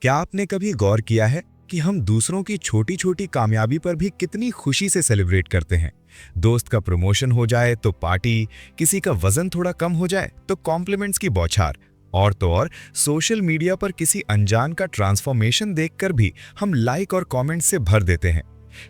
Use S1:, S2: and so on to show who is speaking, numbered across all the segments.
S1: क्या आपने कभी गौर किया है कि हम दूसरों की छोटी छोटी कामयाबी पर भी कितनी खुशी से सेलिब्रेट करते हैं? दोस्त का प्रमोशन हो जाए तो पार्टी, किसी का वजन थोड़ा कम हो जाए तो कॉम्प्लीमेंट्स की बौछार, और तो और सोशल मीडिया पर किसी अनजान का ट्रांसफॉर्मेशन देखकर भी हम लाइक और कमेंट से भर देते हैं।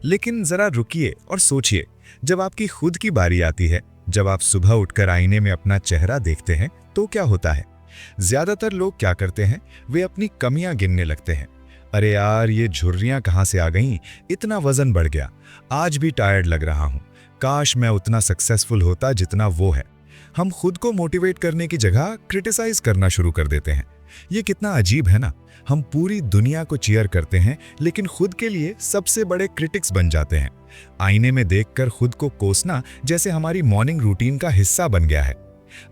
S1: लेकिन जरा रुकिए और सोचिए, जब आपकी खुद की बारी आती है, जब आप सुबह उठकर आईने में अपना चेहरा देखते हैं, तो क्या होता है? ज्यादातर लोग क्या करते हैं, वे अपनी कमियां गिनने लगते हैं। अरे यार, ये झुर्रियां कहां से आ गईं? इतना वजन बढ़ गया, आज भी टायर्ड लग रहा हूं, काश मैं उतना सक्सेसफुल होता जितना वो है। हम खुद को मोटिवेट करने की जगह क्रिटिसाइज करना शुरू कर देते हैं। ये कितना अजीब है ना। हम पूरी दुनिया को चीयर करते हैं, लेकिन खुद के लिए सबसे बड़े क्रिटिक्स बन जाते हैं। आईने में देखकर खुद को कोसना जैसे हमारी मॉर्निंग रूटीन का हिस्सा बन गया है।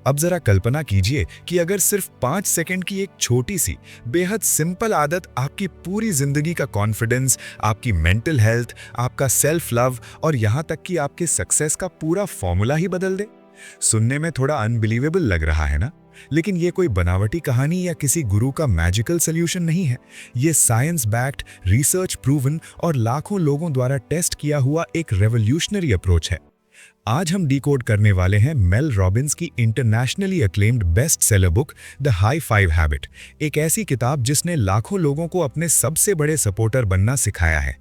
S1: अब जरा कल्पना कीजिए कि अगर सिर्फ 5 सेकंड की एक छोटी सी बेहद सिंपल आदत आपकी पूरी जिंदगी का कॉन्फिडेंस, आपकी मेंटल हेल्थ, आपका सेल्फ लव और यहां तक कि आपके सक्सेस का पूरा फॉर्मूला ही बदल दे। सुनने में थोड़ा अनबिलीवेबल लग रहा है ना, लेकिन ये कोई बनावटी कहानी या किसी गुरु का मैजिकल सॉल्यूशन नहीं है। ये साइंस बैक्ड, रिसर्च प्रूवन और लाखों लोगों द्वारा टेस्ट किया हुआ एक रेवोल्यूशनरी अप्रोच है। आज हम डिकोड करने वाले हैं मेल रॉबिन्स की internationally acclaimed best seller book the high five habit, एक ऐसी किताब जिसने लाखों लोगों को अपने सबसे बड़े सपोर्टर बनना सिखाया है।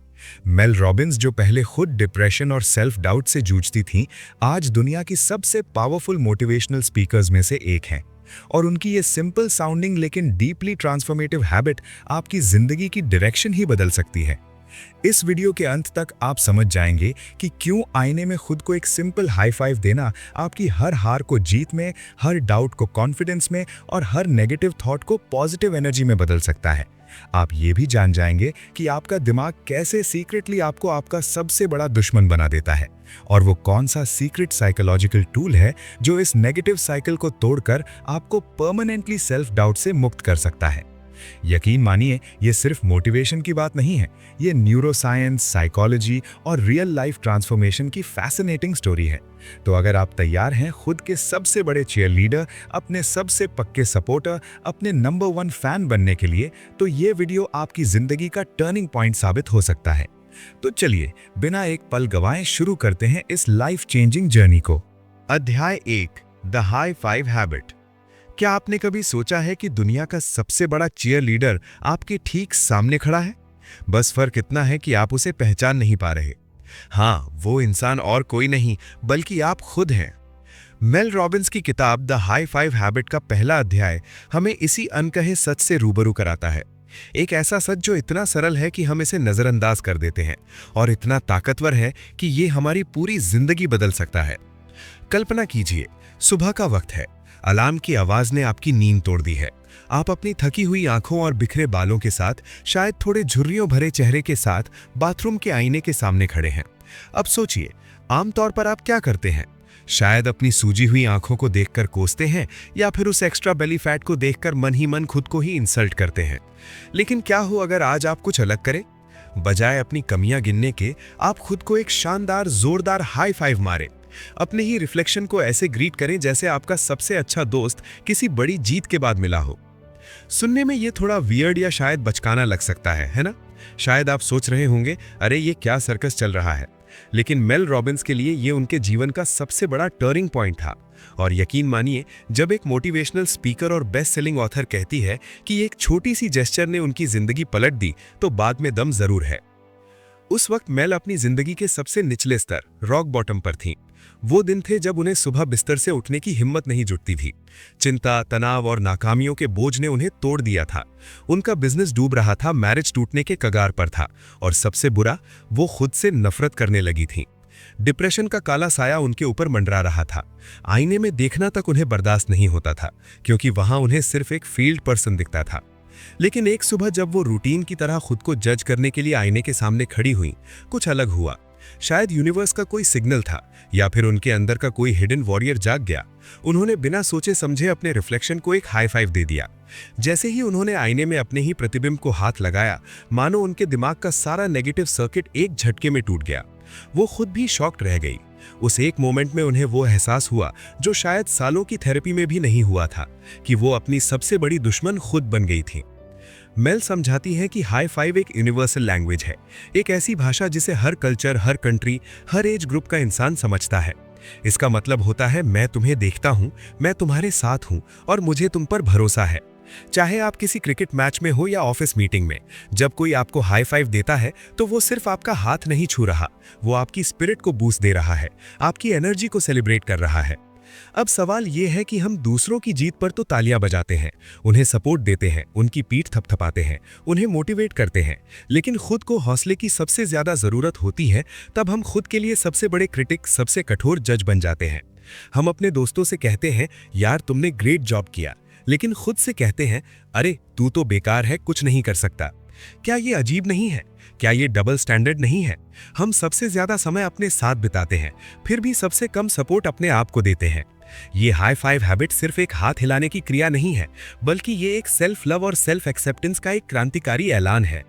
S1: मेल रॉबिन्स, जो पहले खुद डिप्रेशन और सेल्फ डाउट से जूझती थीं, आज दुनिया की सबसे पावरफुल मोटिवेशनल स्पीकर्स में से एक हैं। और उनकी ये सिंपल साउंडिंग लेकिन डीपली ट्रांसफॉर्मेटिव हैबिट आपकी जिंदगी की डायरेक्शन ही बदल सकती है। इस वीडियो के अंत तक आप समझ जाएंगे कि क्यों आईने में खुद को एक सिंपल हाई फाइव देना आपकी हर हार को जीत में, हर डाउट को कॉन्फिडेंस में और हर नेगेटिव थॉट को पॉजिटिव एनर्जी में बदल सकता है। आप ये भी जान जाएंगे कि आपका दिमाग कैसे सीक्रेटली आपको आपका सबसे बड़ा दुश्मन बना देता है, और वो कौन सा सीक्रेट साइकोलॉजिकल टूल है जो इस नेगेटिव साइकिल को तोड़कर आपको परमानेंटली सेल्फ डाउट से मुक्त कर सकता है। यकीन मानिए, ये सिर्फ मोटिवेशन की बात नहीं है, ये न्यूरोसाइंस, साइकोलॉजी और रियल लाइफ ट्रांसफॉर्मेशन की फैसिनेटिंग स्टोरी है। तो अगर आप तैयार हैं खुद के सबसे बड़े चीयर लीडर, अपने सबसे पक्के सपोर्टर, अपने नंबर 1 फैन बनने के लिए, तो ये वीडियो आपकी जिंदगी का टर्निंग पॉइंट साबित हो सकता है। तो चलिए, बिना एक पल गवाए शुरू करते हैं इस लाइफ चेंजिंग जर्नी को। अध्याय 1, द हाई फाइव हैबिट। क्या आपने कभी सोचा है कि दुनिया का सबसे बड़ा चीयर लीडर आपके ठीक सामने खड़ा है? बस फर्क इतना है कि आप उसे पहचान नहीं पा रहे। हाँ, वो इंसान और कोई नहीं बल्कि आप खुद हैं। मेल रॉबिन्स की किताब द हाई फाइव हैबिट का पहला अध्याय हमें इसी अनकहे सच से रूबरू कराता है। एक ऐसा सच जो इतना सरल है कि हम इसे नजरअंदाज कर देते हैं, और इतना ताकतवर है कि ये हमारी पूरी जिंदगी बदल सकता है। कल्पना कीजिए, सुबह का वक्त है, अलार्म की आवाज ने आपकी नींद तोड़ दी है। आप अपनी थकी हुई आंखों और बिखरे बालों के साथ, शायद थोड़े झुर्रियों भरे चेहरे के साथ, बाथरूम के आईने के सामने खड़े हैं। अब सोचिए, आमतौर पर आप क्या करते हैं? शायद अपनी सूजी हुई आंखों को देखकर कोसते हैं, या फिर उस एक्स्ट्रा बेली फैट को देखकर मन ही मन खुद को ही इंसल्ट करते हैं। लेकिन क्या हो अगर आज आप कुछ अलग करें? बजाय अपनी कमियां गिनने के, आप खुद को एक शानदार, जोरदार हाई फाइव मारें। अपने ही रिफ्लेक्शन को ऐसे ग्रीट करें जैसे आपका सबसे अच्छा दोस्त किसी बड़ी जीत के बाद मिला हो। सुनने में ये थोड़ा वियर्ड या शायद बचकाना लग सकता है ना? शायद आप सोच रहे होंगे, अरे ये क्या सर्कस चल रहा है। लेकिन मेल रॉबिन्स के लिए ये उनके जीवन का सबसे बड़ा टर्निंग पॉइंट था। और यकीन मानिए, जब एक मोटिवेशनल स्पीकर और बेस्ट सेलिंग ऑथर कहती है कि एक छोटी सी जेस्चर ने उनकी जिंदगी पलट दी, तो बाद में दम जरूर है। उस वक्त मेल अपनी जिंदगी के सबसे निचले स्तर, रॉक बॉटम पर थीं। वो दिन थे जब उन्हें सुबह बिस्तर से उठने की हिम्मत नहीं जुटती थी। चिंता, तनाव और नाकामियों के बोझ ने उन्हें तोड़ दिया था। उनका बिजनेस डूब रहा था, मैरिज टूटने के कगार पर था, और सबसे बुरा, वो खुद से नफरत करने लगी थीं। डिप्रेशन का काला साया उनके ऊपर मंडरा रहा था। आईने में देखना तक उन्हें बर्दाश्त नहीं होता था, क्योंकि वहां उन्हें सिर्फ एक फील्ड पर्सन दिखता था। लेकिन एक सुबह जब वो रूटीन की तरह खुद को जज करने के लिए आईने के सामने खड़ी हुई, कुछ अलग हुआ। शायद यूनिवर्स का कोई सिग्नल था, या फिर उनके अंदर का कोई हिडन वॉरियर जाग गया। उन्होंने बिना सोचे समझे अपने रिफ्लेक्शन को एक हाई फाइव दे दिया। जैसे ही उन्होंने आईने में अपने ही प्रतिबिंब को हाथ लगाया, मानो उनके दिमाग का सारा नेगेटिव सर्किट एक झटके में टूट गया। वो खुद भी शॉक्ड रह गई। उस एक मोमेंट में उन्हें वो एहसास हुआ जो शायद सालों की थेरेपी में भी नहीं हुआ था, कि वो अपनी सबसे बड़ी दुश्मन खुद बन गई थी। मेल समझाती है कि हाई फाइव एक यूनिवर्सल लैंग्वेज है, एक ऐसी भाषा जिसे हर कल्चर, हर कंट्री, हर एज ग्रुप का इंसान समझता है। इसका मतलब होता है मैं तुम्हें देखता हूं, मैं तुम्हारे साथ हूं और मुझे तुम पर भरोसा है। चाहे आप किसी क्रिकेट मैच में हो या ऑफिस मीटिंग में, जब कोई आपको हाई फाइव देता है तो वो सिर्फ आपका हाथ नहीं छू रहा, वो आपकी स्पिरिट को बूस्ट दे रहा है, आपकी एनर्जी को सेलिब्रेट कर रहा है। अब सवाल यह है कि हम दूसरों की जीत पर तो तालियां बजाते हैं, उन्हें सपोर्ट देते हैं, उनकी पीठ थपथपाते हैं, उन्हें मोटिवेट करते हैं, लेकिन खुद को हौसले की सबसे ज्यादा जरूरत होती है तब हम खुद के लिए सबसे बड़े क्रिटिक, सबसे कठोर जज बन जाते हैं। हम अपने दोस्तों से कहते हैं यार तुमने ग्रेट जॉब किया, लेकिन खुद से कहते हैं अरे तू तो बेकार है, कुछ नहीं कर सकता। क्या ये अजीब नहीं है? क्या ये डबल स्टैंडर्ड नहीं है? हम सबसे ज्यादा समय अपने साथ बिताते हैं, फिर भी सबसे कम सपोर्ट अपने आप को देते हैं। ये हाई फाइव हैबिट सिर्फ एक हाथ हिलाने की क्रिया नहीं है, बल्कि ये एक सेल्फ लव और सेल्फ एक्सेप्टेंस का एक क्रांतिकारी ऐलान है।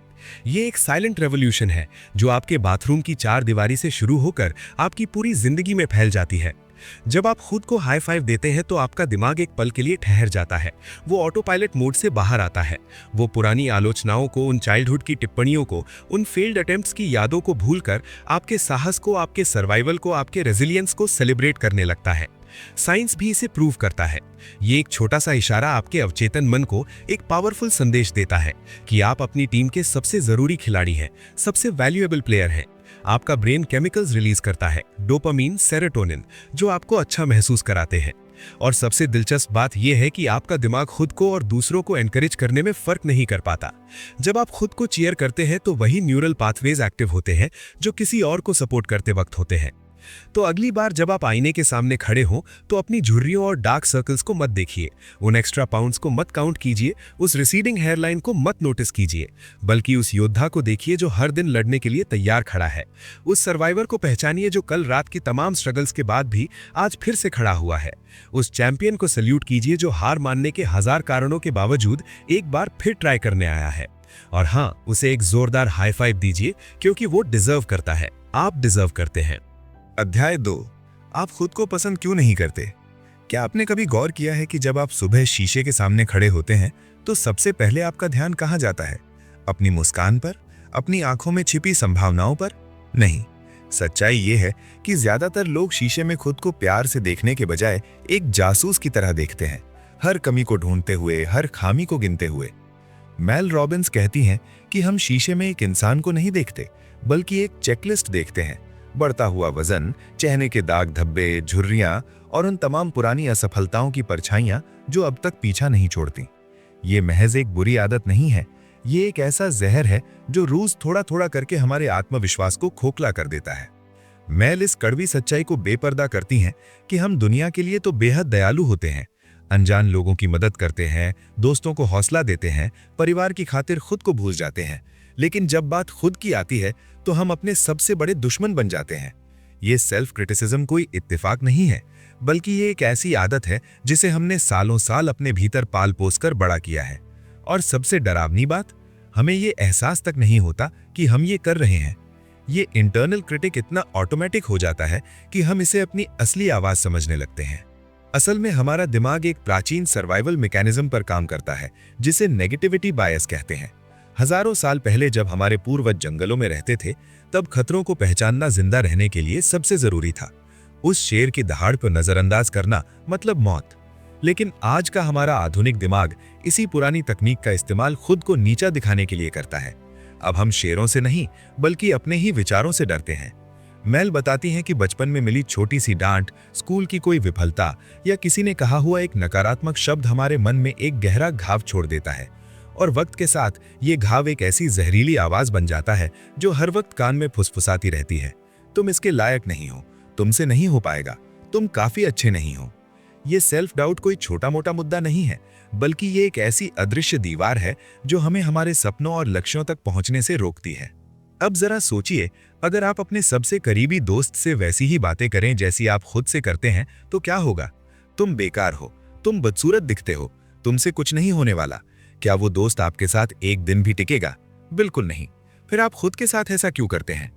S1: ये एक साइलेंट रेवोल्यूशन है जो आपके बाथरूम की चार दीवारी से शुरू होकर आपकी पूरी जिंदगी में फैल जाती है। जब आप खुद को हाई फाइव देते हैं तो आपका दिमाग एक पल के लिए ठहर जाता है, वो ऑटो पायलट मोड से बाहर आता है। वो पुरानी आलोचनाओं को, उन चाइल्डहुड की टिप्पणियों को, उन फेल्ड अटेम्प्ट्स की यादों को भूलकर आपके साहस को, आपके सर्वाइवल को, आपके रेजिलियंस को सेलिब्रेट करने लगता है। साइंस भी इसे प्रूव करता है। ये एक छोटा सा इशारा आपके अवचेतन मन को एक पावरफुल संदेश देता है कि आप अपनी टीम के सबसे जरूरी खिलाड़ी हैं, सबसे वैल्यूएबल प्लेयर हैं। आपका ब्रेन केमिकल्स रिलीज करता है, डोपामीन, सेरोटोनिन, जो आपको अच्छा महसूस कराते हैं। और सबसे दिलचस्प बात यह है कि आपका दिमाग खुद को और दूसरों को एनकरेज करने में फर्क नहीं कर पाता। जब आप खुद को चीयर करते हैं तो वही न्यूरल पाथवेज एक्टिव होते हैं जो किसी और को सपोर्ट करते वक्त होते हैं। तो अगली बार जब आप आईने के सामने खड़े हो तो अपनी झुर्रियों और डार्क सर्कल्स को मत देखिए, उन एक्स्ट्रा पाउंड्स को मत काउंट कीजिए, उस रिसीडिंग हेयरलाइन को मत नोटिस कीजिए, बल्कि उस योद्धा को देखिए जो हर दिन लड़ने के लिए तैयार खड़ा है। उस सर्वाइवर को पहचानिए जो कल रात की तमाम स्ट्रगल्स के बाद भी आज फिर से खड़ा हुआ है। उस चैंपियन को सल्यूट कीजिए जो हार मानने के हजार कारणों के बावजूद एक बार फिर ट्राई करने आया है। और हाँ, उसे एक जोरदार हाई फाइव दीजिए क्योंकि वो डिजर्व करता है, आप डिजर्व करते हैं।
S2: अध्याय 2, आप खुद को पसंद क्यों नहीं करते? क्या आपने कभी गौर किया है कि जब आप सुबह शीशे के सामने खड़े होते हैं तो सबसे पहले आपका ध्यान कहां जाता है? अपनी मुस्कान पर? अपनी आंखों में छिपी संभावनाओं पर? नहीं, सच्चाई यह है कि ज्यादातर लोग शीशे में खुद को प्यार से देखने के बजाय एक जासूस की तरह देखते हैं, हर कमी को ढूंढते हुए, हर खामी को गिनते हुए। मेल रॉबिन्स कहती हैं कि हम शीशे में एक इंसान को नहीं देखते, बल्कि एक चेकलिस्ट देखते हैं। बढ़ता हुआ वजन, चेहरे के दाग धब्बे, झुर्रियां और उन तमाम पुरानी असफलताओं की परछाइयां जो अब तक पीछा नहीं छोड़ती। ये महज एक बुरी आदत नहीं है, ये एक ऐसा जहर है जो रोज थोड़ा थोड़ा करके हमारे आत्मविश्वास को खोखला कर देता है। मेल इस कड़वी सच्चाई को बेपर्दा करती हैं कि हम दुनिया के लिए तो बेहद दयालु होते हैं, अनजान लोगों की मदद करते हैं, दोस्तों को हौसला देते हैं, परिवार की खातिर खुद को भूल जाते हैं, लेकिन जब बात खुद की आती है तो हम अपने सबसे बड़े दुश्मन बन जाते हैं। ये सेल्फ क्रिटिसिज्म कोई इत्तेफाक नहीं है, बल्कि ये एक ऐसी आदत है जिसे हमने सालों साल अपने भीतर पाल पोस कर बड़ा किया है। और सबसे डरावनी बात, हमें ये एहसास तक नहीं होता कि हम ये कर रहे हैं। ये इंटरनल क्रिटिक इतना ऑटोमेटिक हो जाता है कि हम इसे अपनी असली आवाज समझने लगते हैं। असल में हमारा दिमाग एक प्राचीन सर्वाइवल मैकेनिज्म पर काम करता है जिसे नेगेटिविटी बायस कहते हैं। हजारों साल पहले जब हमारे पूर्वज जंगलों में रहते थे, तब खतरों को पहचानना जिंदा रहने के लिए सबसे जरूरी था। उस शेर की दहाड़ पर नजरअंदाज करना मतलब मौत। लेकिन आज का हमारा आधुनिक दिमाग इसी पुरानी तकनीक का इस्तेमाल खुद को नीचा दिखाने के लिए करता है। अब हम शेरों से नहीं, बल्कि अपने ही विचारों से डरते हैं। मेल बताती हैं कि बचपन में मिली छोटी सी डांट, स्कूल की कोई विफलता या किसी ने कहा हुआ एक नकारात्मक शब्द हमारे मन में एक गहरा घाव छोड़ देता है। और वक्त के साथ ये घाव एक ऐसी जहरीली आवाज बन जाता है जो हर वक्त कान में फुसफुसाती रहती है, तुम इसके लायक नहीं हो, तुमसे नहीं हो पाएगा, तुम काफी अच्छे नहीं हो। ये सेल्फ डाउट कोई छोटा मोटा मुद्दा नहीं है, बल्कि ये एक ऐसी अदृश्य दीवार है जो हमें हमारे सपनों और लक्ष्यों तक पहुंचने से रोकती है। अब जरा सोचिए, अगर आप अपने सबसे करीबी दोस्त से वैसी ही बातें करें जैसी आप खुद से करते हैं तो क्या होगा? तुम बेकार हो, तुम बदसूरत दिखते हो, तुमसे कुछ नहीं होने वाला। क्या वो दोस्त आपके साथ एक दिन भी टिकेगा? बिल्कुल नहीं। फिर आप खुद के साथ ऐसा क्यों करते हैं?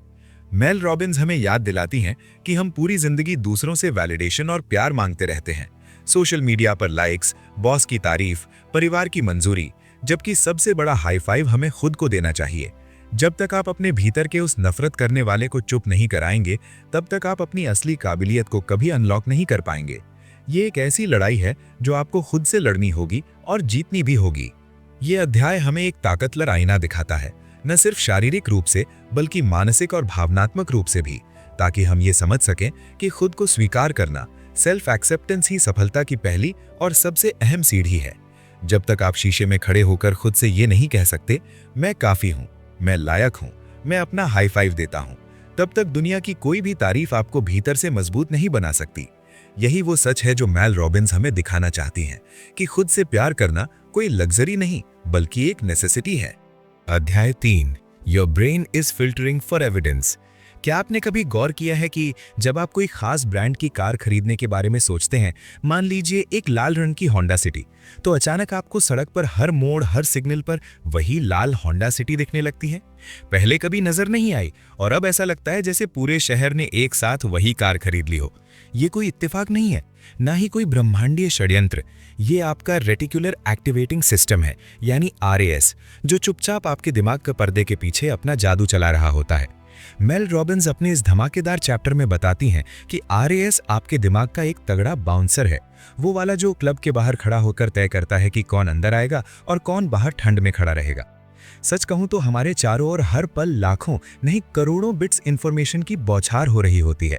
S2: मेल रॉबिन्स हमें याद दिलाती हैं कि हम पूरी जिंदगी दूसरों से वैलिडेशन और प्यार मांगते रहते हैं। सोशल मीडिया पर लाइक्स, बॉस की तारीफ, परिवार की मंजूरी, जबकि सबसे बड़ा हाई फाइव हमें खुद को देना चाहिए। जब तक आप अपने भीतर के उस नफरत करने वाले को चुप नहीं कराएंगे, तब तक आप अपनी असली काबिलियत को कभी अनलॉक नहीं कर पाएंगे। ये एक ऐसी लड़ाई है जो आपको खुद से लड़नी होगी और जीतनी भी होगी। ये अध्याय हमें एक ताकतवर आईना दिखाता है, न सिर्फ शारीरिक रूप से बल्कि मानसिक और भावनात्मक रूप से भी, ताकि हम ये समझ सकें कि खुद को स्वीकार करना, सेल्फ एक्सेप्टेंस ही सफलता की पहली और सबसे अहम सीढ़ी है। जब तक आप शीशे में खड़े होकर खुद से ये नहीं कह सकते, मैं काफी हूं, मैं लायक हूं, मैं अपना हाई फाइव देता हूं, तब तक दुनिया की कोई भी तारीफ आपको भीतर से मजबूत नहीं बना सकती। यही वो सच है जो मेल रॉबिन्स हमें दिखाना चाहती हैं, कि खुद से प्यार करना कोई लग्जरी नहीं बल्कि एक नेसेसिटी है।
S1: अध्याय 3, your brain is filtering for evidence. क्या आपने कभी गौर किया है कि जब आप कोई खास ब्रांड की कार खरीदने के बारे में सोचते हैं, मान लीजिए एक लाल रंग की होंडा सिटी, तो अचानक आपको सड़क पर हर मोड़, हर सिग्नल पर वही लाल होंडा सिटी दिखने लगती है? पहले कभी नजर नहीं आई और अब ऐसा लगता है जैसे पूरे शहर ने एक साथ वही कार खरीद ली हो। ये कोई इत्तेफाक नहीं है, ना ही कोई ब्रह्मांडीय षड्यंत्र। ये आपका रेटिकुलर एक्टिवेटिंग सिस्टम है, यानी RAS, जो चुपचाप आपके दिमाग के पर्दे के पीछे अपना जादू चला रहा होता है। मेल रॉबिन्स अपने इस धमाकेदार चैप्टर में बताती हैं कि RAS आपके दिमाग का एक तगड़ा बाउंसर है, वो वाला जो क्लब के बाहर खड़ा होकर तय करता है कि कौन अंदर आएगा और कौन बाहर ठंड में खड़ा रहेगा। सच कहूं तो हमारे चारों ओर हर पल लाखों नहीं करोड़ों बिट्स इंफॉर्मेशन की बौछार हो रही होती है।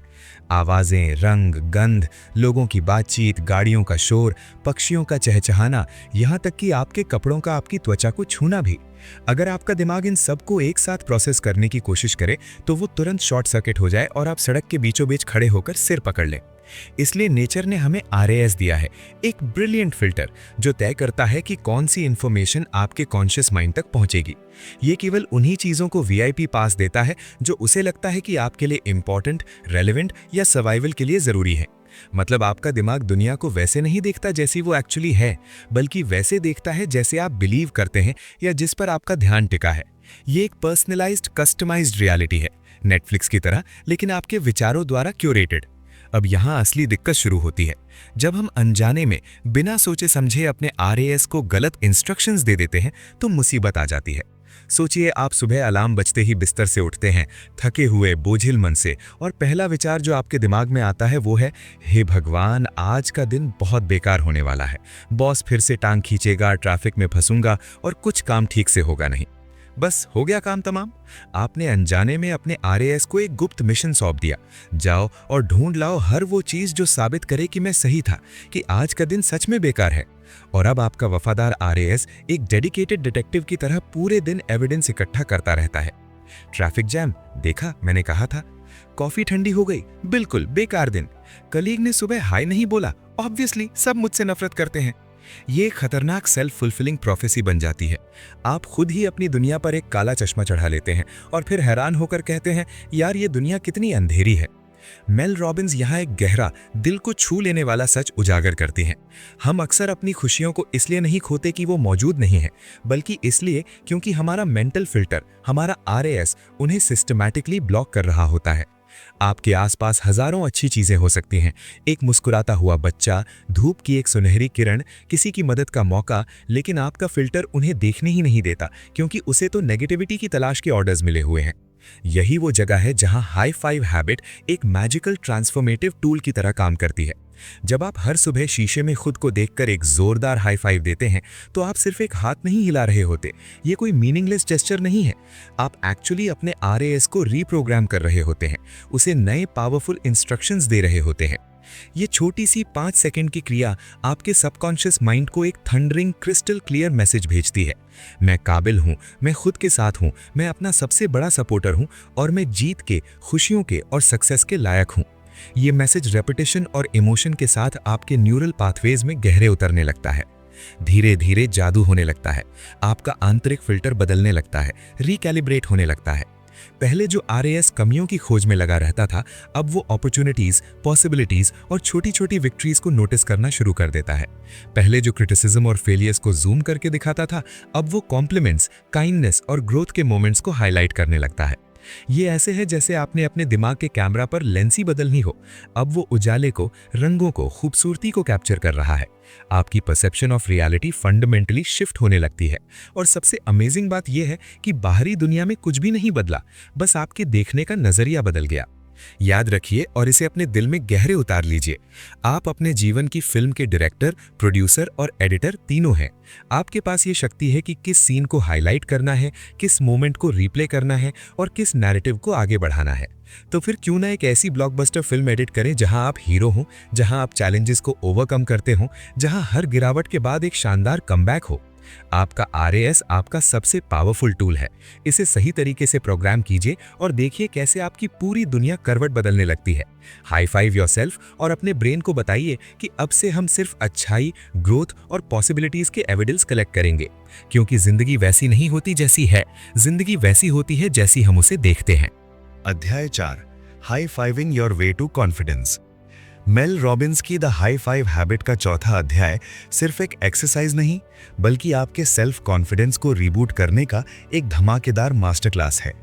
S1: आवाजें, रंग, गंध, लोगों की बातचीत, गाड़ियों का शोर, पक्षियों का चहचहाना, यहाँ तक कि आपके कपड़ों का आपकी त्वचा को छूना भी। अगर आपका दिमाग इन सबको एक साथ प्रोसेस करने की कोशिश करे तो वो तुरंत शॉर्ट सर्किट हो जाए और आप सड़क के बीचों बीच खड़े होकर सिर पकड़ लें। इसलिए नेचर ने हमें RAS दिया है, एक ब्रिलियंट फिल्टर जो तय करता है कि कौन सी इंफॉर्मेशन आपके कॉन्शियस माइंड तक पहुंचेगी। ये केवल उन्हीं चीजों को VIP पास देता है जो उसे लगता है कि आपके लिए इंपॉर्टेंट, रेलेवेंट या सर्वाइवल के लिए जरूरी है। मतलब आपका दिमाग दुनिया को वैसे नहीं देखता जैसी वो एक्चुअली है, बल्कि वैसे देखता है जैसे आप बिलीव करते हैं या जिस पर आपका ध्यान टिका है। ये एक पर्सनलाइज्ड, कस्टमाइज्ड रियलिटी है, नेटफ्लिक्स की तरह, लेकिन आपके विचारों द्वारा क्यूरेटेड। अब यहाँ असली दिक्कत शुरू होती है, जब हम अनजाने में बिना सोचे समझे अपने RAS को गलत इंस्ट्रक्शंस दे देते हैं तो मुसीबत आ जाती है। सोचिए, आप सुबह अलार्म बजते ही बिस्तर से उठते हैं, थके हुए, बोझिल मन से, और पहला विचार जो आपके दिमाग में आता है वो है, हे भगवान, आज का दिन बहुत बेकार होने वाला है। बॉस फिर से टांग खींचेगा, ट्रैफिक में फंसूंगा और कुछ काम ठीक से होगा नहीं। बस हो गया काम तमाम। आपने अनजाने में अपने RAS को एक गुप्त मिशन सौंप दिया, जाओ और ढूंढ लाओ हर वो चीज जो साबित करे कि मैं सही था, कि आज का दिन सच में बेकार है। और अब आपका वफादार RAS एक डेडिकेटेड डिटेक्टिव की तरह पूरे दिन एविडेंस इकट्ठा करता रहता है। ट्रैफिक जैम, देखा, मैंने कहा था। कॉफी ठंडी हो गई, बिल्कुल बेकार दिन। कलीग ने सुबह हाय नहीं बोला, ऑब्वियसली सब मुझसे नफरत करते हैं। ये खतरनाक सेल्फ फुलफिलिंग प्रोफेसी बन जाती है। आप खुद ही अपनी दुनिया पर एक काला चश्मा चढ़ा लेते हैं और फिर हैरान होकर कहते हैं, यार ये दुनिया कितनी अंधेरी है। मेल रॉबिन्स यहाँ एक गहरा, दिल को छू लेने वाला सच उजागर करती हैं। हम अक्सर अपनी खुशियों को इसलिए नहीं खोते कि वो मौजूद नहीं है, बल्कि इसलिए क्योंकि हमारा मेंटल फिल्टर, हमारा RAS उन्हें सिस्टमैटिकली ब्लॉक कर रहा होता है। आपके आसपास हजारों अच्छी चीजें हो सकती हैं, एक मुस्कुराता हुआ बच्चा, धूप की एक सुनहरी किरण, किसी की मदद का मौका, लेकिन आपका फिल्टर उन्हें देखने ही नहीं देता क्योंकि उसे तो नेगेटिविटी की तलाश के ऑर्डर्स मिले हुए हैं। यही वो जगह है जहां हाई फाइव हैबिट एक मैजिकल ट्रांसफॉर्मेटिव टूल की तरह काम करती है। जब आप हर सुबह शीशे में खुद को देखकर एक जोरदार हाई फाइव देते हैं तो आप सिर्फ एक हाथ नहीं हिला रहे होते, ये कोई मीनिंगलेस जेस्चर नहीं है। आप एक्चुअली अपने RAS को रीप्रोग्राम कर रहे होते हैं, उसे नए पावरफुल इंस्ट्रक्शंस दे रहे होते हैं। ये छोटी सी 5 सेकंड की क्रिया आपके सबकॉन्शियस माइंड को एक थंडरिंग क्रिस्टल क्लियर मैसेज भेजती है, मैं काबिल हूँ, मैं खुद के साथ हूँ, मैं अपना सबसे बड़ा सपोर्टर हूँ और मैं जीत के, खुशियों के और सक्सेस के लायक हूँ। ये मैसेज रेपिटेशन और इमोशन के साथ आपके न्यूरल पाथवेज में गहरे उतरने लगता है। धीरे धीरे जादू होने लगता है, आपका आंतरिक फिल्टर बदलने लगता है, रिकैलिब्रेट होने लगता है। पहले जो RAS कमियों की खोज में लगा रहता था, अब वो अपॉर्चुनिटीज, पॉसिबिलिटीज और छोटी छोटी विक्ट्रीज को नोटिस करना शुरू कर देता है। पहले जो क्रिटिसिज्म और फेलियर्स को जूम करके दिखाता था, अब वो कॉम्प्लीमेंट्स, काइंडनेस और ग्रोथ के मोमेंट्स को हाईलाइट करने लगता है।
S3: ये ऐसे है जैसे आपने अपने दिमाग के कैमरा पर लेंस ही बदलनी हो। अब वो उजाले को, रंगों को, खूबसूरती को कैप्चर कर रहा है। आपकी perception of reality fundamentally shift होने लगती है। और सबसे अमेजिंग बात यह है कि बाहरी दुनिया में कुछ भी नहीं बदला, बस आपके देखने का नजरिया बदल गया। याद रखिए और इसे अपने दिल में गहरे उतार लीजिए। आप अपने जीवन की फिल्म के डायरेक्टर, प्रोड्यूसर और एडिटर तीनों हैं। आपके पास ये शक्ति है कि किस सीन को हाईलाइट करना है, किस मोमेंट को रिप्ले करना है और किस नैरेटिव को आगे बढ़ाना है। तो फिर क्यों ना एक ऐसी ब्लॉकबस्टर फिल्म एडिट करें जहां आप हीरो हों, जहां आप चैलेंजेस को ओवरकम करते हों, जहां हर गिरावट के बाद एक शानदार कमबैक हो। आपका RAS आपका सबसे पावरफुल टूल है। इसे सही तरीके से प्रोग्राम कीजिए और देखिए कैसे आपकी पूरी दुनिया करवट बदलने लगती है। हाई फाइव योरसेल्फ और अपने ब्रेन को बताइए कि अब से हम सिर्फ अच्छाई, ग्रोथ और पॉसिबिलिटीज के एविडेंस कलेक्ट करेंगे, क्योंकि जिंदगी वैसी नहीं होती जैसी है, जिंदगी वैसी होती है जैसी हम उसे देखते हैं।
S2: अध्याय 4, high fiving your way to confidence. Mel Robbins की द हाई फाइव हैबिट का चौथा अध्याय सिर्फ एक एक्सरसाइज नहीं, बल्कि आपके सेल्फ कॉन्फिडेंस को रिबूट करने का एक धमाकेदार मास्टर क्लास है।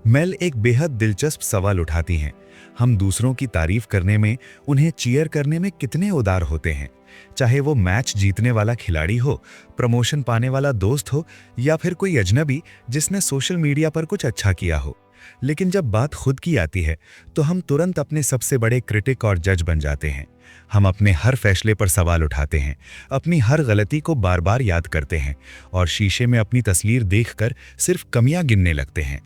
S2: मेल एक बेहद दिलचस्प सवाल उठाती हैं। हम दूसरों की तारीफ करने में, उन्हें चीयर करने में कितने उदार होते हैं, चाहे वो मैच जीतने वाला खिलाड़ी हो, प्रमोशन पाने वाला दोस्त हो या फिर कोई अजनबी जिसने सोशल मीडिया पर कुछ अच्छा किया हो। लेकिन जब बात खुद की आती है तो हम तुरंत अपने सबसे बड़े क्रिटिक और जज बन जाते हैं। हम अपने हर फैसले पर सवाल उठाते हैं, अपनी हर गलती को बार बार याद करते हैं और शीशे में अपनी तस्वीर देखकर सिर्फ कमियां गिनने लगते हैं।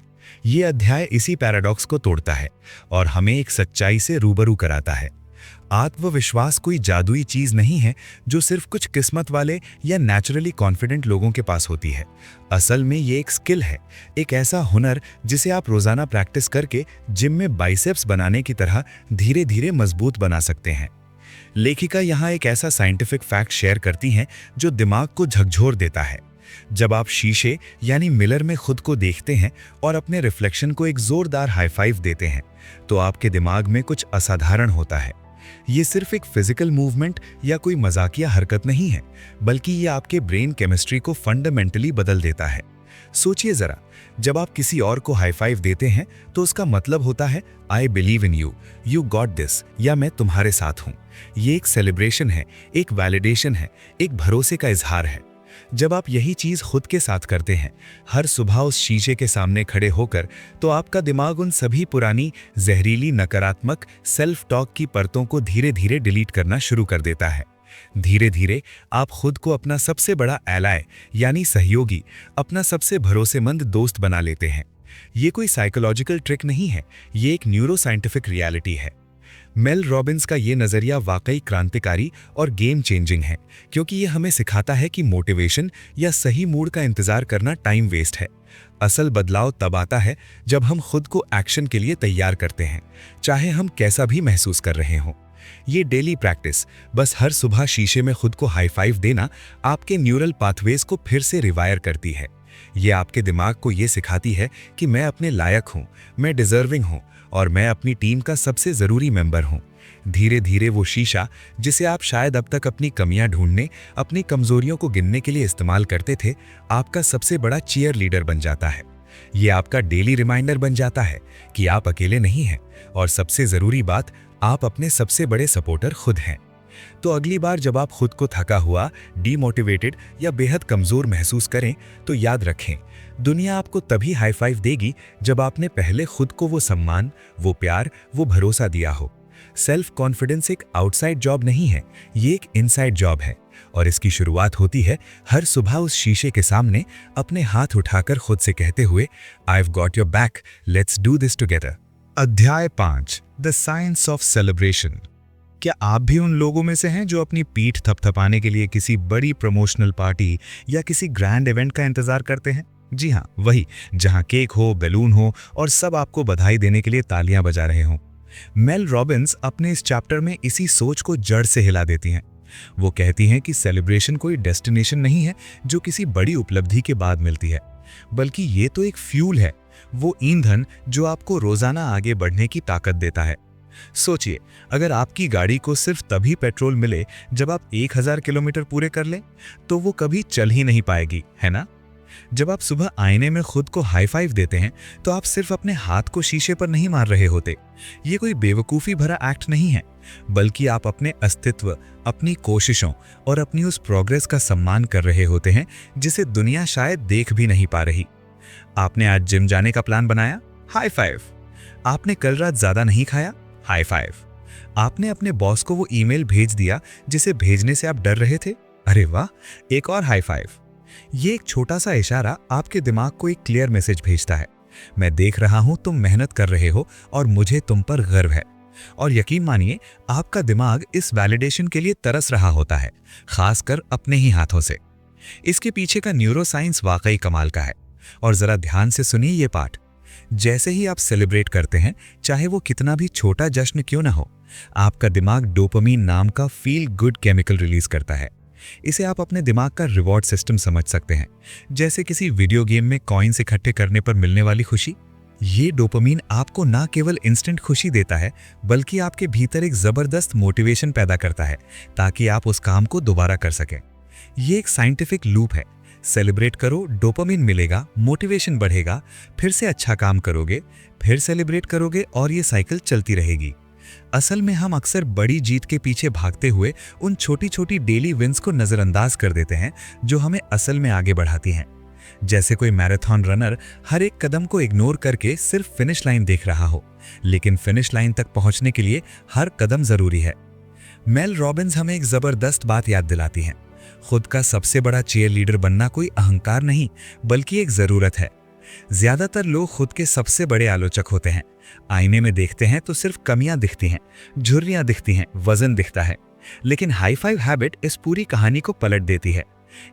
S2: ये अध्याय इसी पैराडॉक्स को तोड़ता है और हमें एक सच्चाई से रूबरू कराता है। आत्मविश्वास कोई जादुई चीज नहीं है जो सिर्फ कुछ किस्मत वाले या नेचुरली कॉन्फिडेंट लोगों के पास होती है। असल में ये एक स्किल है, एक ऐसा हुनर जिसे आप रोजाना प्रैक्टिस करके जिम में बाइसेप्स बनाने की तरह धीरे धीरे मजबूत बना सकते हैं। लेखिका यहाँ एक ऐसा साइंटिफिक फैक्ट शेयर करती हैं जो दिमाग को झकझोर देता है। जब आप शीशे यानी मिरर में खुद को देखते हैं और अपने रिफ्लेक्शन को एक जोरदार हाई फाइव देते हैं, तो आपके दिमाग में कुछ असाधारण होता है। ये सिर्फ एक फिजिकल मूवमेंट या कोई मजाकिया हरकत नहीं है, बल्कि ये आपके ब्रेन केमिस्ट्री को फंडामेंटली बदल देता है। सोचिए जरा, जब आप किसी और को हाई फाइव देते हैं तो उसका मतलब होता है I believe in you, you got this, या मैं तुम्हारे साथ हूं। ये एक सेलिब्रेशन है, एक वैलिडेशन है, एक भरोसे का इजहार है। जब आप यही चीज खुद के साथ करते हैं, हर सुबह उस शीशे के सामने खड़े होकर, तो आपका दिमाग उन सभी पुरानी जहरीली नकारात्मक सेल्फ टॉक की परतों को धीरे धीरे डिलीट करना शुरू कर देता है। धीरे धीरे आप खुद को अपना सबसे बड़ा एलाय यानी सहयोगी, अपना सबसे भरोसेमंद दोस्त बना लेते हैं। ये कोई साइकोलॉजिकल ट्रिक नहीं है, ये एक न्यूरोसाइंटिफिक रियलिटी है। मेल रॉबिन्स का ये नज़रिया वाकई क्रांतिकारी और गेम चेंजिंग है, क्योंकि ये हमें सिखाता है कि मोटिवेशन या सही मूड का इंतजार करना टाइम वेस्ट है। असल बदलाव तब आता है जब हम खुद को एक्शन के लिए तैयार करते हैं, चाहे हम कैसा भी महसूस कर रहे हों। ये डेली प्रैक्टिस, बस हर सुबह शीशे में खुद को हाई फाइव देना, आपके न्यूरल पाथवेज को फिर से रिवायर करती है। ये आपके दिमाग को ये सिखाती है कि मैं अपने लायक हूँ, मैं डिजर्विंग हूँ और मैं अपनी टीम का सबसे ज़रूरी मेंबर हूँ। धीरे धीरे वो शीशा जिसे आप शायद अब तक अपनी कमियां ढूंढने, अपनी कमजोरियों को गिनने के लिए इस्तेमाल करते थे, आपका सबसे बड़ा चीयर लीडर बन जाता है। ये आपका डेली रिमाइंडर बन जाता है कि आप अकेले नहीं हैं और सबसे ज़रूरी बात, आप अपने सबसे बड़े सपोर्टर खुद हैं। तो अगली बार जब आप खुद को थका हुआ, डीमोटिवेटेड या बेहद कमज़ोर महसूस करें, तो याद रखें, दुनिया आपको तभी हाई फाइव देगी जब आपने पहले खुद को वो सम्मान, वो प्यार, वो भरोसा दिया हो। सेल्फ कॉन्फिडेंस एक आउटसाइड जॉब नहीं है, ये एक इनसाइड जॉब है और इसकी शुरुआत होती है हर सुबह उस शीशे के सामने अपने हाथ उठाकर खुद से कहते हुए, I've got your back, let's do this together।
S1: अध्याय 5, द साइंस ऑफ सेलिब्रेशन। क्या आप भी उन लोगों में से हैं जो अपनी पीठ थपथपाने के लिए किसी बड़ी प्रमोशनल पार्टी या किसी ग्रैंड इवेंट का इंतजार करते हैं? जी हाँ, वही, जहां केक हो, बैलून हो और सब आपको बधाई देने के लिए तालियां बजा रहे हों। मेल रॉबिन्स अपने इस चैप्टर में इसी सोच को जड़ से हिला देती हैं। वो कहती हैं कि सेलिब्रेशन कोई डेस्टिनेशन नहीं है जो किसी बड़ी उपलब्धि के बाद मिलती है, बल्कि ये तो एक फ्यूल है, वो ईंधन जो आपको रोजाना आगे बढ़ने की ताकत देता है। सोचिए, अगर आपकी गाड़ी को सिर्फ तभी पेट्रोल मिले जब आप 1000 किलोमीटर पूरे कर लें, तो वो कभी चल ही नहीं पाएगी, है ना?
S3: जब आप सुबह आईने में खुद को हाई फाइव देते हैं तो आप सिर्फ अपने हाथ को शीशे पर नहीं मार रहे होते। ये कोई बेवकूफ़ी भरा एक्ट नहीं है, बल्कि आप अपने अस्तित्व, अपनी कोशिशों और अपनी उस प्रोग्रेस का सम्मान कर रहे होते हैं जिसे दुनिया शायद देख भी नहीं पा रही। आपने आज जिम जाने का प्लान बनाया, हाई फाइव। आपने कल रात ज़्यादा नहीं खाया, हाई फाइव। आपने अपने बॉस को वो ईमेल भेज दिया जिसे भेजने से आप डर रहे थे, अरे वाह, एक और हाई फाइव। ये एक छोटा सा इशारा आपके दिमाग को एक क्लियर मैसेज भेजता है, मैं देख रहा हूं तुम मेहनत कर रहे हो और मुझे तुम पर गर्व है। और यकीन मानिए, आपका दिमाग इस वैलिडेशन के लिए तरस रहा होता है, खासकर अपने ही हाथों से। इसके पीछे का न्यूरोसाइंस वाकई कमाल का है। और जरा ध्यान से सुनिए ये पाठ। जैसे ही आप सेलिब्रेट करते हैं, चाहे वो कितना भी छोटा जश्न क्यों ना हो, आपका दिमाग डोपामीन नाम का फील गुड केमिकल रिलीज करता है। इसे आप अपने दिमाग का रिवॉर्ड सिस्टम समझ सकते हैं, जैसे किसी वीडियो गेम में कॉइन्स इकट्ठे करने पर मिलने वाली खुशी। ये डोपामीन आपको ना केवल इंस्टेंट खुशी देता है, बल्कि आपके भीतर एक जबरदस्त मोटिवेशन पैदा करता है ताकि आप उस काम को दोबारा कर सकें। ये एक साइंटिफिक लूप है। सेलिब्रेट करो, डोपामीन मिलेगा, मोटिवेशन बढ़ेगा, फिर से अच्छा काम करोगे, फिर सेलिब्रेट करोगे और ये साइकिल चलती रहेगी। असल में हम अक्सर बड़ी जीत के पीछे भागते हुए उन छोटी छोटी डेली विंस को नजरअंदाज कर देते हैं जो हमें असल में आगे बढ़ाती हैं। जैसे कोई मैराथन रनर हर एक कदम को इग्नोर करके सिर्फ फिनिश लाइन देख रहा हो, लेकिन फिनिश लाइन तक पहुंचने के लिए हर कदम जरूरी है। मेल रॉबिन्स हमें एक जबरदस्त बात याद दिलाती हैं, खुद का सबसे बड़ा चीयर लीडर बनना कोई अहंकार नहीं, बल्कि एक जरूरत है। ज्यादातर लोग खुद के सबसे बड़े आलोचक होते हैं। आईने में देखते हैं तो सिर्फ कमियां दिखती हैं, झुर्रियां दिखती हैं, वजन दिखता है। लेकिन हाई फाइव हैबिट इस पूरी कहानी को पलट देती है।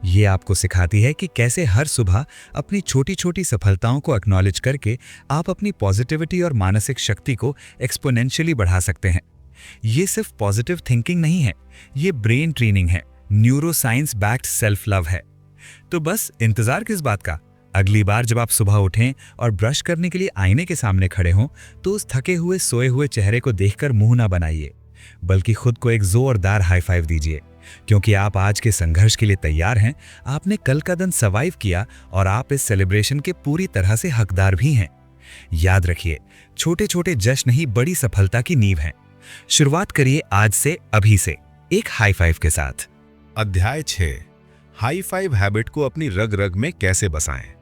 S3: ये आपको सिखाती है कि कैसे हर सुबह अपनी छोटी छोटी सफलताओं को एक्नॉलेज करके आप अपनी पॉजिटिविटी और मानसिक शक्ति को एक्सपोनेंशियली बढ़ा सकते हैं। ये सिर्फ पॉजिटिव थिंकिंग नहीं है, ये ब्रेन ट्रेनिंग है, neuro science backed self love है। तो बस इंतजार किस बात का? अगली बार जब आप सुबह उठें और ब्रश करने के लिए आईने के सामने खड़े हों, तो उस थके हुए सोए हुए चेहरे को देखकर मुंह ना बनाइए, बल्कि खुद को एक जोरदार हाई फाइव दीजिए, क्योंकि आप आज के संघर्ष के लिए तैयार हैं। आपने कल का दिन सर्वाइव किया और आप इस सेलिब्रेशन के पूरी तरह से हकदार भी हैं। याद रखिए, छोटे छोटे जश्न ही बड़ी सफलता की नींव हैं। शुरुआत करिए आज से, अभी से, एक हाई फाइव के साथ।
S2: अध्याय 6, हाई फाइव हैबिट को अपनी रग रग में कैसे बसाएं।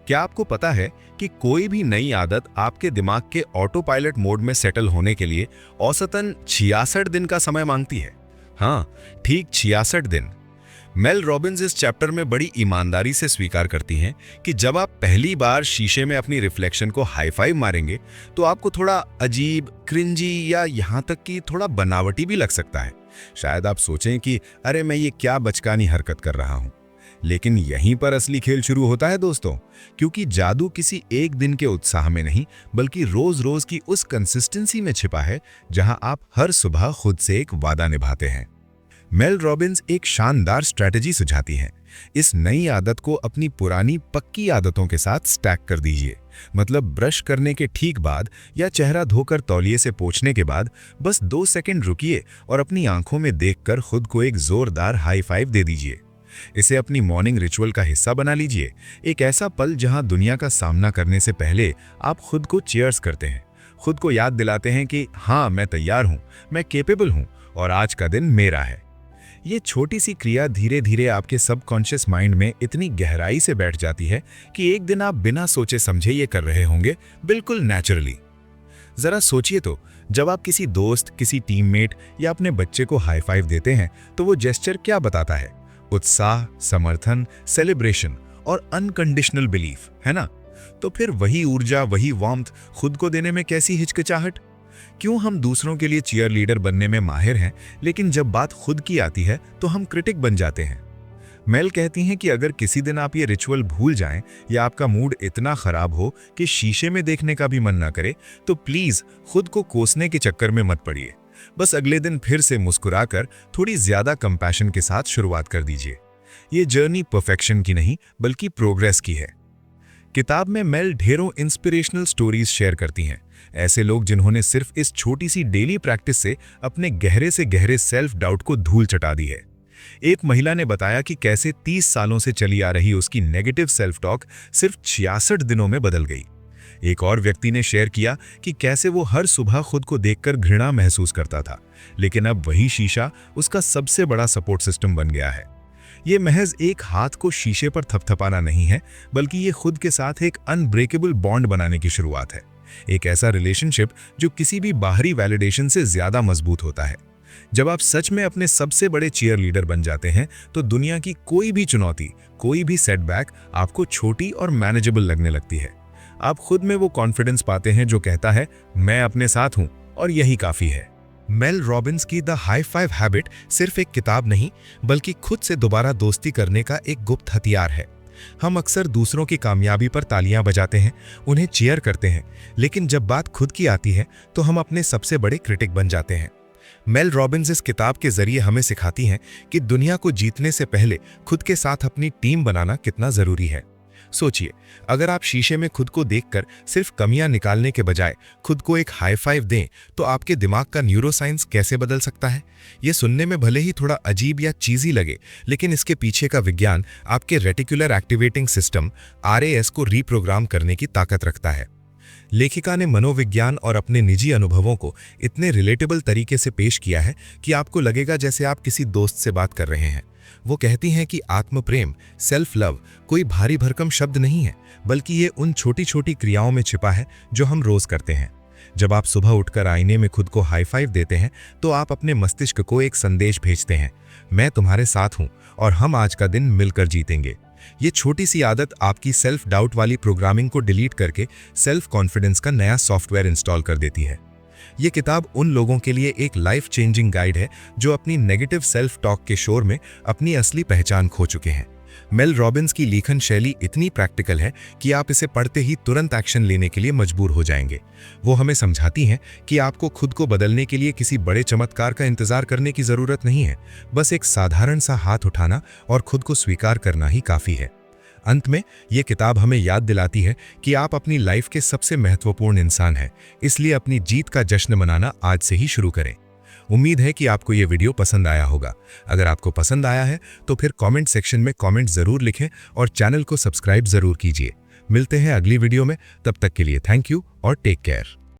S2: क्या आपको पता है कि कोई भी नई आदत आपके दिमाग के ऑटो पायलट मोड में सेटल होने के लिए औसतन 66 दिन का समय मांगती है? हाँ, ठीक 66 दिन। मेल रॉबिन्स इस चैप्टर में बड़ी ईमानदारी से स्वीकार करती हैं कि जब आप पहली बार शीशे में अपनी रिफ्लेक्शन को हाई फाइव मारेंगे तो आपको थोड़ा अजीब, क्रिंजी या यहाँ तक कि थोड़ा बनावटी भी लग सकता है। शायद आप सोचें कि अरे मैं ये क्या बचकानी हरकत कर रहा हूँ। लेकिन यहीं पर असली खेल शुरू होता है दोस्तों, क्योंकि जादू किसी एक दिन के उत्साह में नहीं, बल्कि रोज रोज की उस कंसिस्टेंसी में छिपा है जहां आप हर सुबह खुद से एक वादा निभाते हैं। मेल रॉबिन्स एक शानदार स्ट्रैटेजी सुझाती हैं। इस नई आदत को अपनी पुरानी पक्की आदतों के साथ स्टैक कर दीजिए। मतलब ब्रश करने के ठीक बाद या चेहरा धोकर तौलिए से पोंछने के बाद बस 2 सेकंड रुकिए और अपनी आंखों में देखकर खुद को एक जोरदार हाई फाइव दे दीजिए। इसे अपनी मॉर्निंग रिचुअल का हिस्सा बना लीजिए। एक ऐसा पल जहां दुनिया का सामना करने से पहले आप खुद को चीयर्स करते हैं, खुद को याद दिलाते हैं कि हाँ, मैं तैयार हूं, मैं कैपेबल हूं और आज का दिन मेरा है। ये छोटी सी क्रिया धीरे धीरे आपके सबकॉन्शियस माइंड में इतनी गहराई से बैठ जाती है कि एक दिन आप बिना सोचे समझे ये कर रहे होंगे, बिल्कुल नेचुरली। जरा सोचिए तो, जब आप किसी दोस्त, किसी टीममेट या अपने बच्चे को हाई फाइव देते हैं तो वो जेस्चर क्या बताता है? उत्साह, समर्थन, सेलिब्रेशन और अनकंडीशनल बिलीफ, है ना? तो फिर वही ऊर्जा, वही वार्मथ खुद को देने में कैसी हिचकिचाहट? क्यों हम दूसरों के लिए चीयर लीडर बनने में माहिर हैं, लेकिन जब बात खुद की आती है तो हम क्रिटिक बन जाते हैं। मेल कहती हैं कि अगर किसी दिन आप ये रिचुअल भूल जाएं या आपका मूड इतना खराब हो कि शीशे में देखने का भी मन ना करे, तो प्लीज खुद को कोसने के चक्कर में मत पड़िए। बस अगले दिन फिर से मुस्कुराकर थोड़ी ज्यादा कंपैशन के साथ शुरुआत कर दीजिए। ये जर्नी परफेक्शन की नहीं, बल्कि प्रोग्रेस की है। किताब में मेल ढेरों इंस्पिरेशनल स्टोरीज शेयर करती हैं, ऐसे लोग जिन्होंने सिर्फ इस छोटी सी डेली प्रैक्टिस से अपने गहरे से गहरे सेल्फ डाउट को धूल चटा दी है। एक महिला ने बताया कि कैसे 30 सालों से चली आ रही उसकी नेगेटिव सेल्फ टॉक सिर्फ 66 दिनों में बदल गई। एक और व्यक्ति ने शेयर किया कि कैसे वो हर सुबह खुद को देखकर घृणा महसूस करता था, लेकिन अब वही शीशा उसका सबसे बड़ा सपोर्ट सिस्टम बन गया है। ये महज एक हाथ को शीशे पर थपथपाना नहीं है, बल्कि ये खुद के साथ एक अनब्रेकेबल बॉन्ड बनाने की शुरुआत है। एक ऐसा रिलेशनशिप जो किसी भी बाहरी वैलिडेशन से ज्यादा मजबूत होता है। जब आप सच में अपने सबसे बड़े चीयर लीडर बन जाते हैं तो दुनिया की कोई भी चुनौती, कोई भी सेटबैक आपको छोटी और मैनेजेबल लगने लगती है। आप खुद में वो कॉन्फिडेंस पाते हैं जो कहता है मैं अपने साथ हूं और यही काफी है।
S1: मेल रॉबिन्स की द हाई फाइव हैबिट सिर्फ एक किताब नहीं, बल्कि खुद से दोबारा दोस्ती करने का एक गुप्त हथियार है। हम अक्सर दूसरों की कामयाबी पर तालियां बजाते हैं, उन्हें चीयर करते हैं, लेकिन जब बात खुद की आती है तो हम अपने सबसे बड़े क्रिटिक बन जाते हैं। मेल रॉबिन्स इस किताब के जरिए हमें सिखाती हैं कि दुनिया को जीतने से पहले खुद के साथ अपनी टीम बनाना कितना जरूरी है। सोचिए, अगर आप शीशे में खुद को देखकर सिर्फ कमियां निकालने के बजाय खुद को एक हाई फाइव दें, तो आपके दिमाग का न्यूरोसाइंस कैसे बदल सकता है। ये सुनने में भले ही थोड़ा अजीब या चीजी लगे, लेकिन इसके पीछे का विज्ञान आपके रेटिकुलर एक्टिवेटिंग सिस्टम RAS को रीप्रोग्राम करने की ताकत रखता है। लेखिका ने मनोविज्ञान और अपने निजी अनुभवों को इतने रिलेटेबल तरीके से पेश किया है कि आपको लगेगा जैसे आप किसी दोस्त से बात कर रहे हैं। वो कहती हैं कि आत्म प्रेम, सेल्फ लव कोई भारी भरकम शब्द नहीं है, बल्कि ये उन छोटी छोटी क्रियाओं में छिपा है जो हम रोज करते हैं। जब आप सुबह उठकर आईने में खुद को हाई फाइव देते हैं तो आप अपने मस्तिष्क को एक संदेश भेजते हैं, मैं तुम्हारे साथ हूं और हम आज का दिन मिलकर जीतेंगे। ये छोटी सी आदत आपकी सेल्फ डाउट वाली प्रोग्रामिंग को डिलीट करके सेल्फ कॉन्फिडेंस का नया सॉफ्टवेयर इंस्टॉल कर देती है। ये किताब उन लोगों के लिए एक लाइफ चेंजिंग गाइड है जो अपनी नेगेटिव सेल्फ टॉक के शोर में अपनी असली पहचान खो चुके हैं। मेल रॉबिन्स की लेखन शैली इतनी प्रैक्टिकल है कि आप इसे पढ़ते ही तुरंत एक्शन लेने के लिए मजबूर हो जाएंगे। वो हमें समझाती हैं कि आपको खुद को बदलने के लिए किसी बड़े चमत्कार का इंतजार करने की जरूरत नहीं है, बस एक साधारण सा हाथ उठाना और खुद को स्वीकार करना ही काफी है। अंत में ये किताब हमें याद दिलाती है कि आप अपनी लाइफ के सबसे महत्वपूर्ण इंसान हैं, इसलिए अपनी जीत का जश्न मनाना आज से ही शुरू करें। उम्मीद है कि आपको ये वीडियो पसंद आया होगा। अगर आपको पसंद आया है तो फिर कमेंट सेक्शन में कमेंट जरूर लिखें और चैनल को सब्सक्राइब जरूर कीजिए। मिलते हैं अगली वीडियो में, तब तक के लिए थैंक यू और टेक केयर।